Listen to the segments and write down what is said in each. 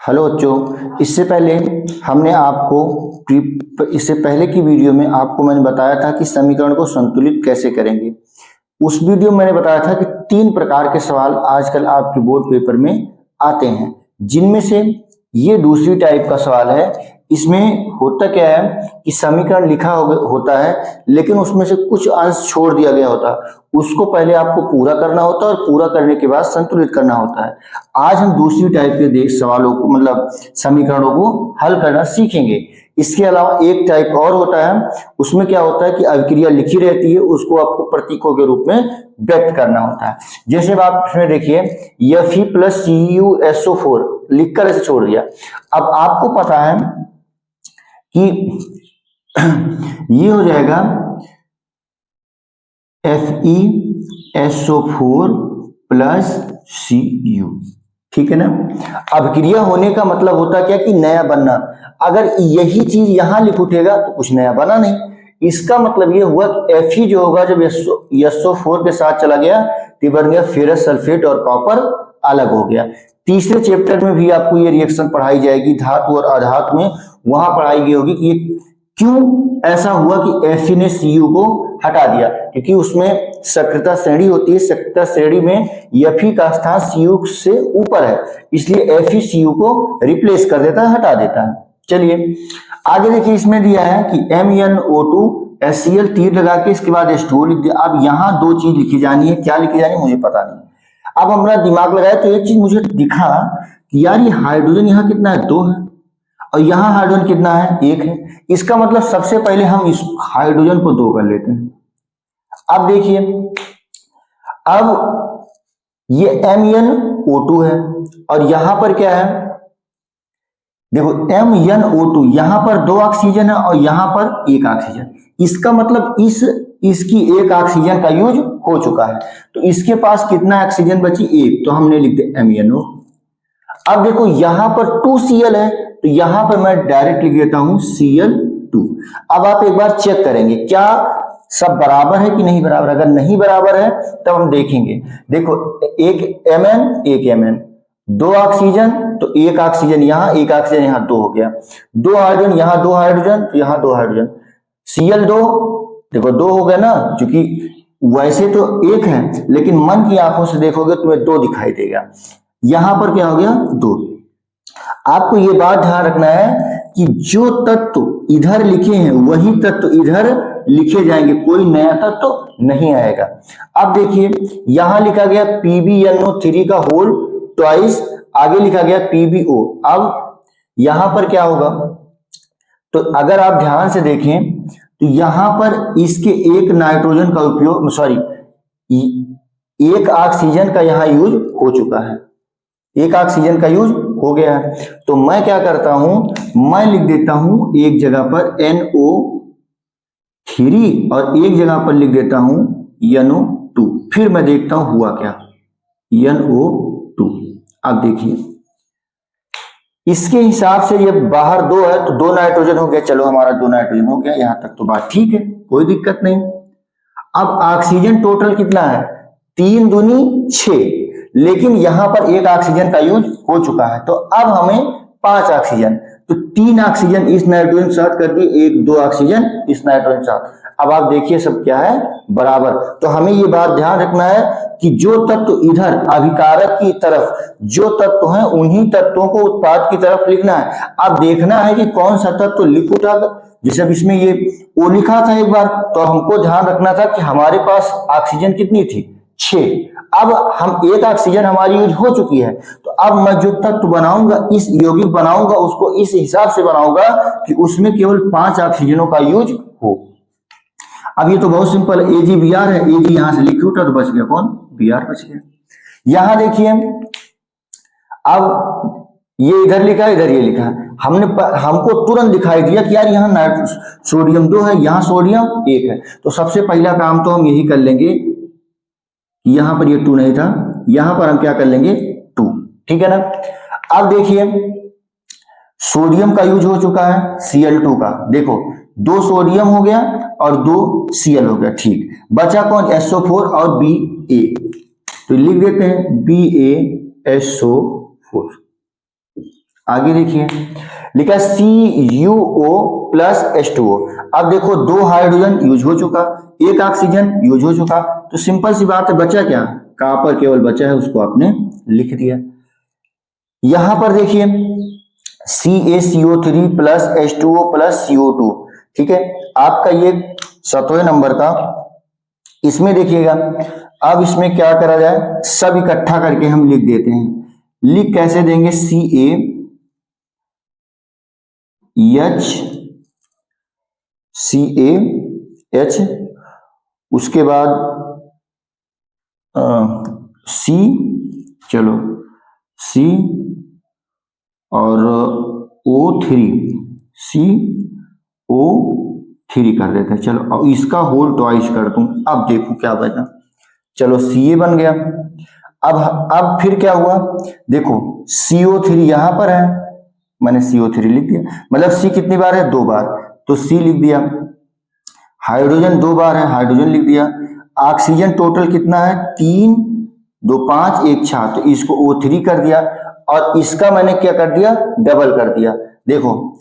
Hello बच्चों, इससे पहले की वीडियो में आपको मैंने बताया था कि समीकरण को संतुलित कैसे करेंगे। उस वीडियो में मैंने बताया था कि 3 प्रकार के सवाल आजकल आपके बोर्ड पेपर में आते हैं, जिनमें से ये दूसरी टाइप का सवाल है। इसमें होता क्या है कि समीकरण लिखा होता है, लेकिन उसमें से कुछ अंश छोड़ दिया गया होता है। उसको पहले आपको पूरा करना होता है और पूरा करने के बाद संतुलित करना होता है। आज हम दूसरी टाइप के सवालों को मतलब समीकरणों को हल करना सीखेंगे। इसके अलावा एक टाइप और होता है, उसमें क्या होता है कि अभिक्रिया लिखी रहती है, उसको आपको प्रतीकों के रूप में व्यक्त करना होता है। जैसे आप इसमें देखिए Fe + CuSO4 लिखकर ऐसे छोड़ दिया। अब आपको पता है कि ये हो जाएगा FeSO4 + Cu, ठीक है ना। अभिक्रिया होने का मतलब होता क्या कि नया बनना। अगर यही चीज यहां लिख उठेगा तो कुछ नया बना नहीं। इसका मतलब ये हुआ कि Fe जो होगा जब SO4 के साथ चला गया तो बन गया फेरस सल्फेट और कॉपर अलग हो गया। तीसरे चैप्टर में भी आपको ये रिएक्शन पढ़ाई जाएगी, धातु और अधातु में। वहां पढ़ाई गई होगी कि क्यों ऐसा हुआ कि Fe ने Cu को हटा दिया, क्योंकि उसमें सक्रियता श्रेणी होती है। सक्रियता श्रेणी में Fe का स्थान Cu से ऊपर है, इसलिए Fe Cu को रिप्लेस कर देता है, हटा देता है। चलिए आगे देखिए, इसमें दिया है कि MnO2 HCl तीर लगा के इसके बाद H2O लिख दिया। अब यहाँ 2 चीज लिखी जानी है, क्या लिखी जानी है मुझे पता नहीं। अब हमारा दिमाग लगाया तो एक चीज मुझे दिखा कि यार ये हाइड्रोजन यहाँ कितना है, 2 है, और यहाँ हाइड्रोजन कितना है, 1 है। इसका मतलब सबसे पहले हम इस हाइड्रोजन को 2 कर लेते हैं। अब देखिए, अब ये MnO2 है और यहां पर क्या है, देखो MnO2 यहां पर 2 ऑक्सीजन है और यहां पर 1 ऑक्सीजन। इसका मतलब इसकी 1 ऑक्सीजन का यूज हो चुका है, तो इसके पास कितना ऑक्सीजन बची, 1, तो हमने लिख दिया MnO। अब देखो यहां पर 2Cl है, तो यहां पर मैं डायरेक्ट लिख देता हूं Cl2। अब आप एक बार चेक करेंगे क्या सब बराबर है कि नहीं बराबर। अगर नहीं बराबर है तब हम देखेंगे। देखो एक Mn 2 ऑक्सीजन, तो 1 ऑक्सीजन यहाँ, 1 ऑक्सीजन यहाँ, 2 हो गया। 2 हाइड्रोजन यहाँ, 2 हाइड्रोजन, तो यहाँ 2 हाइड्रोजन। Cl2 देखो 2 हो गया ना, क्योंकि वैसे तो 1 है लेकिन मन की आंखों से देखोगे तुम्हें 2 दिखाई देगा। यहां पर क्या हो गया, 2। आपको ये बात ध्यान रखना है कि जो तत्व इधर लिखे हैं वही तत्व इधर लिखे जाएंगे, कोई नया तत्व नहीं आएगा। अब देखिए यहां लिखा गया PbNO3 का होल ट्वाइस, आगे लिखा गया PbO। अब यहां पर क्या होगा, तो अगर आप ध्यान से देखें तो यहां पर इसके 1 नाइट्रोजन का उपयोग, सॉरी 1 ऑक्सीजन का यहां यूज हो चुका है, 1 ऑक्सीजन का यूज हो गया है। तो मैं क्या करता हूं, मैं लिख देता हूं एक जगह पर NO3 और एक जगह पर लिख देता हूं NO2। फिर मैं देखता हूं हुआ क्या, NO2। अब देखिए इसके हिसाब से ये बाहर 2 है तो 2 नाइट्रोजन हो गया। चलो हमारा 2 नाइट्रोजन हो गया, यहां तक तो बात ठीक है, कोई दिक्कत नहीं। अब ऑक्सीजन टोटल कितना है, 3 दूनी 6, लेकिन यहां पर 1 ऑक्सीजन का यूज हो चुका है, तो अब हमें 5 ऑक्सीजन, तो 3 ऑक्सीजन इस नाइट्रोजन के साथ कर दिए, 1-2 ऑक्सीजन इस नाइट्रोजन के साथ। अब आप देखिए सब क्या है, बराबर। तो हमें ये बात ध्यान रखना है कि जो तत्व इधर अभिकारक की तरफ जो तत्व हैं उन्हीं तत्वों को उत्पाद की तरफ लिखना है। अब देखना है कि कौन सा तत्व लिख उठा। जैसे अब इसमें ये O लिखा था एक बार, तो हमको ध्यान रखना था कि हमारे पास ऑक्सीजन कितनी थी, 6। अब हम 1 ऑक्सीजन हमारी यूज हो चुकी है, तो अब मैं जो तत्व बनाऊंगा, इस यौगिक बनाऊंगा, उसको इस हिसाब से बनाऊंगा कि उसमें केवल 5 ऑक्सीजनों का यूज हो। अब ये तो बहुत सिंपल है, AgBr है, Ag यहां से लिख उठा तो बच गया कौन, Br बच गया। यहां देखिए अब ये इधर लिखा है, इधर ये लिखा है, हमको तुरंत दिखाई दिया कि यार यहाँ सोडियम 2 है, यहाँ सोडियम 1 है। तो सबसे पहला काम तो हम यही कर लेंगे, यहां पर ये 2 नहीं था, यहां पर हम क्या कर लेंगे, 2, ठीक है ना। अब देखिए सोडियम का यूज हो चुका है, Cl2 का, देखो 2 सोडियम हो गया और 2 Cl हो गया, ठीक। बचा कौन, SO4 और Ba, तो लिख देते हैं BaSO4। आगे देखिए लिखा CuO प्लस H2O। अब देखो 2 हाइड्रोजन यूज हो चुका, 1 ऑक्सीजन यूज हो चुका, तो सिंपल सी बात है, बचा क्या, कॉपर केवल बचा है, उसको आपने लिख दिया। यहां पर देखिए CaCO3 plus H2O plus CO2, ठीक है, आपका ये 7वें नंबर का। इसमें देखिएगा अब इसमें क्या करा जाए, सब इकट्ठा करके हम लिख देते हैं। लिख कैसे देंगे, CaH, उसके बाद C, चलो C और O3, CO3 कर देते हैं। चलो अब इसका होल ट्वाइस कर दूं, अब देखो क्या बचा, चलो Ca बन गया। अब फिर क्या हुआ, देखो CO3 यहां पर है, मैंने CO3 लिख दिया, मतलब C कितनी बार है, 2 बार, तो C लिख दिया। हाइड्रोजन 2 बार है, हाइड्रोजन लिख दिया। ऑक्सीजन टोटल कितना है, 3 2 5 1 6, तो इसको O3 कर दिया, और इसका मैंने क्या कर दिया, डबल कर दिया। देखो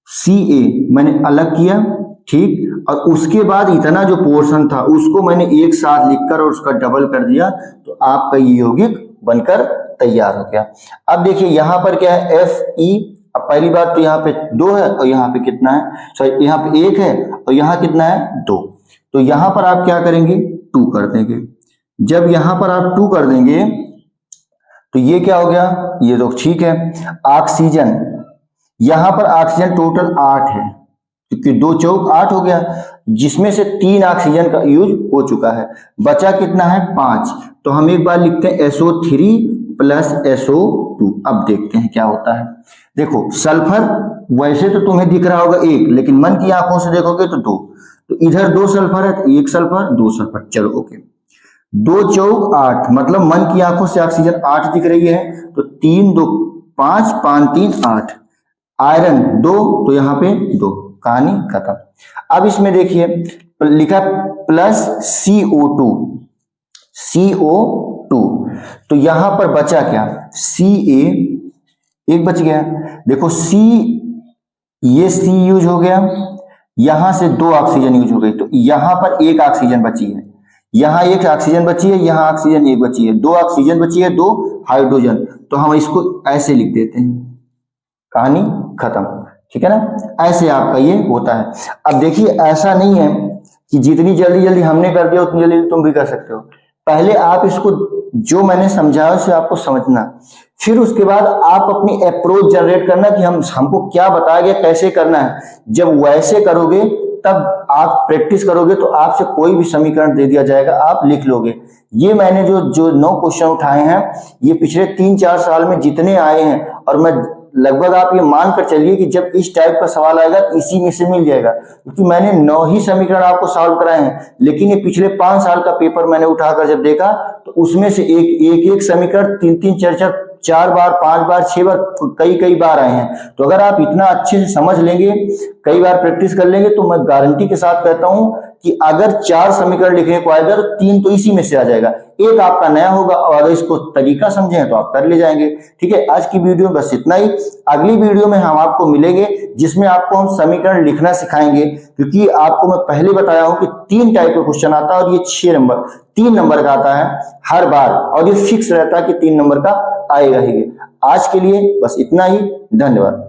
Ca मैंने अलग किया, ठीक, और उसके बाद इतना जो पोर्शन था उसको मैंने एक साथ लिखकर और उसका डबल कर दिया, तो आपका ये यौगिक बनकर तैयार हो गया। अब देखिए यहां पर क्या है, Fe। अब पहली बात तो यहाँ पे 2 है, और यहाँ पे कितना है, सॉरी यहाँ पे 1 है, और यहाँ कितना है, 2, तो यहाँ पर आप क्या करेंगे, 2 कर देंगे। जब यहाँ पर आप 2 कर देंगे तो ये क्या हो गया, ये तो ठीक है। ऑक्सीजन, यहां पर ऑक्सीजन टोटल 8 है, क्योंकि 2 चौक 8 हो गया, जिसमें से 3 ऑक्सीजन का यूज हो चुका है, बचा कितना है, 5, तो हम एक बार लिखते हैं SO3 प्लस SO2। अब देखते हैं क्या होता है। देखो सल्फर वैसे तो तुम्हें दिख रहा होगा 1, लेकिन मन की आंखों से देखोगे तो 2, तो इधर 2 सल्फर है, तो 1 सल्फर 2 सल्फर, चलो ओके। 2 चौक 8, मतलब मन की आंखों से ऑक्सीजन 8 दिख रही है, तो 3 2 5 5 3 8। आयरन 2, तो यहाँ पे 2, कहानी खत्म। अब इसमें देखिए लिखा प्लस CO2, तो यहां पर बचा क्या, Ca, एक बच गया। देखो C, ये C यूज हो गया, यहां से 2 ऑक्सीजन यूज हो गई, तो यहां पर 1 ऑक्सीजन बची है, यहां 1 ऑक्सीजन बची है, यहां ऑक्सीजन 1 बची है, 2 ऑक्सीजन बची है, 2 हाइड्रोजन, तो हम इसको ऐसे लिख देते हैं, कहानी खत्म, ठीक है ना, ऐसे आपका ये होता है। अब देखिए ऐसा नहीं है कि जितनी जल्दी जल्दी हमने कर दिया उतनी जल्दी तुम भी कर सकते हो। पहले आप इसको जो मैंने समझाया उसे आपको समझना, फिर उसके बाद आप अपनी अप्रोच जनरेट करना कि हमको क्या बताया गया, कैसे करना है। जब वैसे करोगे तब आप प्रैक्टिस करोगे तो आपसे कोई भी समीकरण दे दिया जाएगा, आप लिख लोगे। ये मैंने जो 9 क्वेश्चन उठाए हैं, ये पिछले 3-4 साल में जितने आए हैं, और मैं लगभग आप ये मान कर चलिए कि जब इस टाइप का सवाल आएगा तो इसी में से मिल जाएगा, क्योंकि मैंने 9 ही समीकरण आपको सॉल्व कराए हैं। लेकिन ये पिछले 5 साल का पेपर मैंने उठाकर जब देखा तो उसमें से एक समीकरण 3-3 4 बार 5 बार 6 बार कई बार आए हैं। तो अगर आप इतना अच्छे से समझ लेंगे, कई बार प्रैक्टिस कर लेंगे, तो मैं गारंटी के साथ कहता हूं कि अगर 4 समीकरण लिखने को आएगा तो 3 तो इसी में से आ जाएगा, एक आपका नया होगा, और अगर इसको तरीका समझे तो आप कर ले जाएंगे। ठीक है, आज की वीडियो में बस इतना ही। अगली वीडियो में हम आपको मिलेंगे जिसमें आपको हम समीकरण लिखना सिखाएंगे, क्योंकि आपको मैं पहले बताया हूं कि 3 टाइप का क्वेश्चन आता है, और ये 3 नंबर का आता है हर बार, और ये फिक्स रहता है कि 3 नंबर का आएगा ही। आज के लिए बस इतना ही, धन्यवाद।